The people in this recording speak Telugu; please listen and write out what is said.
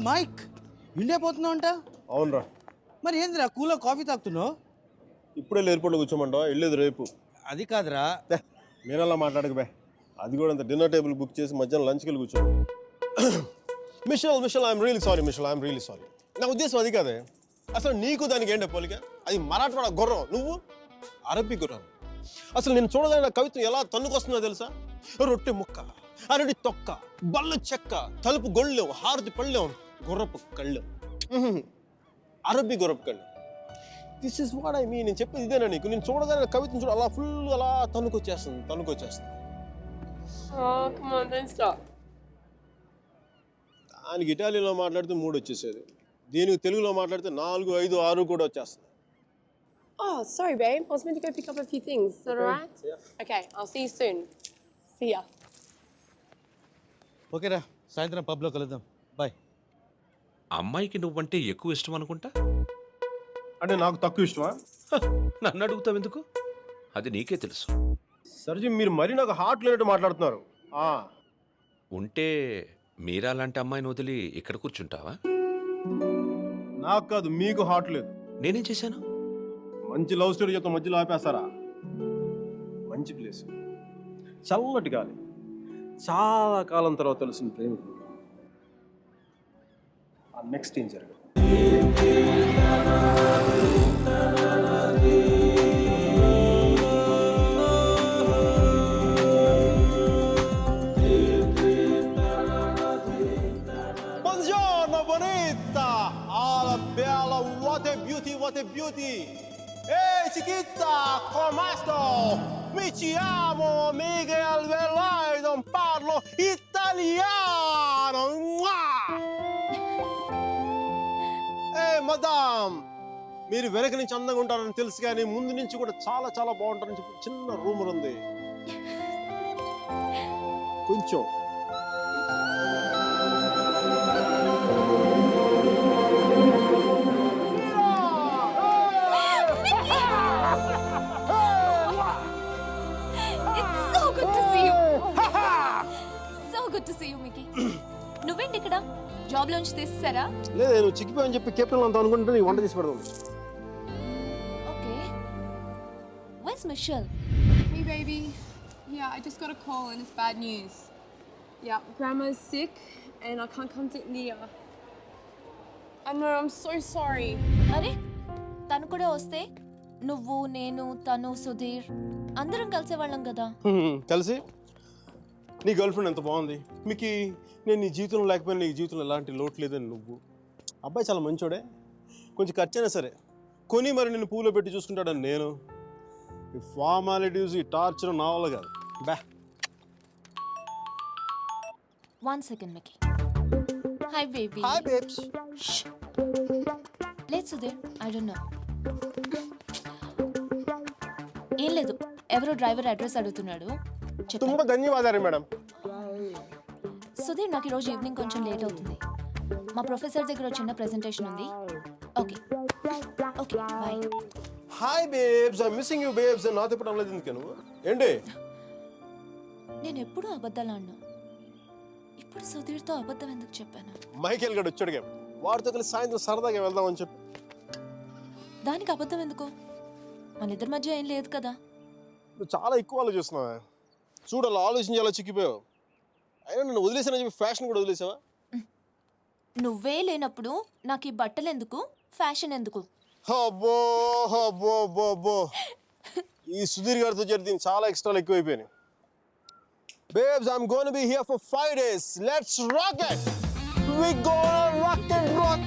మైక్ ఇండియా పోతున్నావు అంట. అవునరా. మరి ఏందిరా కూలో కాఫీ తాగుతున్నావు? ఇప్పుడే ఎయిర్పోర్ట్లో కూర్చోమంటావా? వెళ్ళేది రేపు. అది కాదురా. మీరలా మాట్లాడక అది కూడా అంత డిన్నర్ టేబుల్ బుక్ చేసి మధ్యాహ్నం లంచ్కి వెళ్ళి కూర్చో. Mitchell I'm really sorry. నా ఉద్దేశం అది కాదే. అసలు నీకు దానికి ఏంటో పోలిక? అది మరాఠవాడ గుర్రం, నువ్వు అరబ్బీ గుర్రం. అసలు నేను చూడగానే నా కవిత్వం ఎలా తన్నుకొస్తుందో తెలుసా? రొట్టె ముక్క, అరటి తొక్క, బల్ల చెక్క, తలుపు గొళ్ళెం, హారతి పళ్ళెం, గుర్రపు కళ్ళెం, అరబ్బీ గుర్రపు కళ్ళెం. This is what I mean. నేను చెప్పేది ఇదేనా నీకు? నేను చూడగానే కవిత్వం చూడ అలా ఫుల్ అలా తన్నుకొచ్చేస్తుంది. Come on, don't stop. దానికి ఇటాలియన్లో మాట్లాడితే 3 వచ్చేసేది, దీనికి తెలుగులో మాట్లాడితే 4, 5, 6 కూడా వచ్చేస్తుంది. Oh, sorry, babe. I was meant to go pick up a few things. Is that all right? Yeah. Okay, I'll see you soon. See ya. ఓకేరా, సాయంత్రం పబ్లో కలుద్దాం. బాయ్. అమ్మాయికి నువ్వంటే ఎక్కువ ఇష్టం అనుకుంటా. అంటే నాకు తక్కువ ఇష్టమా? నన్ను అడుగుతావు ఎందుకు? అది నీకే తెలుసు. సర్జీ, మీరు మరీ నాకు హార్ట్ లేనట్టు మాట్లాడుతున్నారు. ఉంటే మీరా లాంటి అమ్మాయిని వదిలి ఇక్కడ కూర్చుంటావా? నాకు కాదు, మీకు హార్ట్ లేదు. నేనేం చేశాను? మంచి లవ్ స్టోరీ చెప్తా మధ్యలో ఆపేస్తారా? మంచి ప్లేస్, చల్లటి గాలి, చాలా కాలం తర్వాత తెలిసిన ప్రేమికులు. నెక్స్ట్ ఏం జరగదు. Buongiorno bonita, alla bella, what a beauty. Ehi chiquita, come sto? Mi chiamo Miguel Velarde, parlo italiano. Ehi madam, మీరు వెనక నుంచి అందంగా ఉంటారని తెలుసు, కానీ ముందు నుంచి కూడా చాలా చాలా బాగుంటారని చెప్పి చిన్న రూమర్ ఉంది. కొంచెం నువ్వేంటి ఇక్కడ? జాబ్ లోంచి తీసేసారా? లేదు, నేను చిక్కిపోయని చెప్పి కెప్టెన్ అంతా అనుకుంటే నీకు వంట చేసి పెడదాం. Okay. Where's Michelle? Hey, baby. Yeah, I just got a call and it's bad news. Yeah, Grandma's sick and I can't come to India. I know, I'm so sorry. అరే, తను కూడా వస్తే నువ్వు, నేను, తను, సుధీర్ అందరం కలిసేవాళ్ళం కదా. కలిసి నీ గర్ల్ ఫ్రెండ్ ఎంత బాగుంది. మీకు నేను నీ జీవితంలో లేకపోయినా నీ జీవితంలో ఎలాంటి లోటు లేదని నువ్వు. అబ్బాయి చాలా మంచోడే, కొంచెం ఖర్చైనా సరే కొని మరి నేను పూలో పెట్టి చూసుకుంటాడని నేను. ఈ ఫార్మాలిటీస్, ఈ టార్చర్ నా వల్ల కాదు. బా. 1 second, Mickey. Hi, baby. Hi babes. లేదు సుధీర్, I don't know. ఏం లేదు, ఎవరో డ్రైవర్ అడ్రస్ అడుగుతున్నాడు. తుంబ ధన్యవాదాలు మేడం. సుధీర్, నాకు ఈరోజు ఈవినింగ్ కొంచెం లేట్ అవుతుంది. మా ప్రొఫెసర్ దగ్గర చిన్న ప్రెజెంటేషన్ ఉంది. Okay okay, bye. Hi babes, I missing you babes. నాతో ఇప్పుడు అనలేదు ఎందుకు నువ్వు? ఏంటి? నేను ఎప్పుడూ అబద్ధాలు అన్నా, ఇప్పుడు సుధీర్తో అబద్ధం ఎందుకు చెప్పాను? మైకేల్ గడు వచ్చాడుగా, వాడితో కలిసి సాయంత్రం సరదాగా వెళ్దామని చెప్పి. దానికి అబద్ధం ఎందుకు? మన ఇద్దరి మధ్య ఏం లేదు కదా. నువ్వు చాలా ఎక్కువ ఆలోచిస్తున్నావా? చూడు, అలా ఆలోచించి అలా చిక్కిపోయావు. అయినా నన్ను వదిలేసానని చెప్పి ఫ్యాషన్ కూడా వదిలేసావా? నువ్వే లేనప్పుడు నాకు ఈ బట్టలు ఎందుకు, ఫ్యాషన్ ఎందుకు? అబ్బో అబ్బో అబ్బో అబ్బో, ఈ సుధీర్ గారితో జరిగింది చాలా ఎక్స్ట్రాలు ఎక్కువైపోయినాయి. Babes, I'm going to be here for 5 days. Let's rock it. We gonna rock it, rock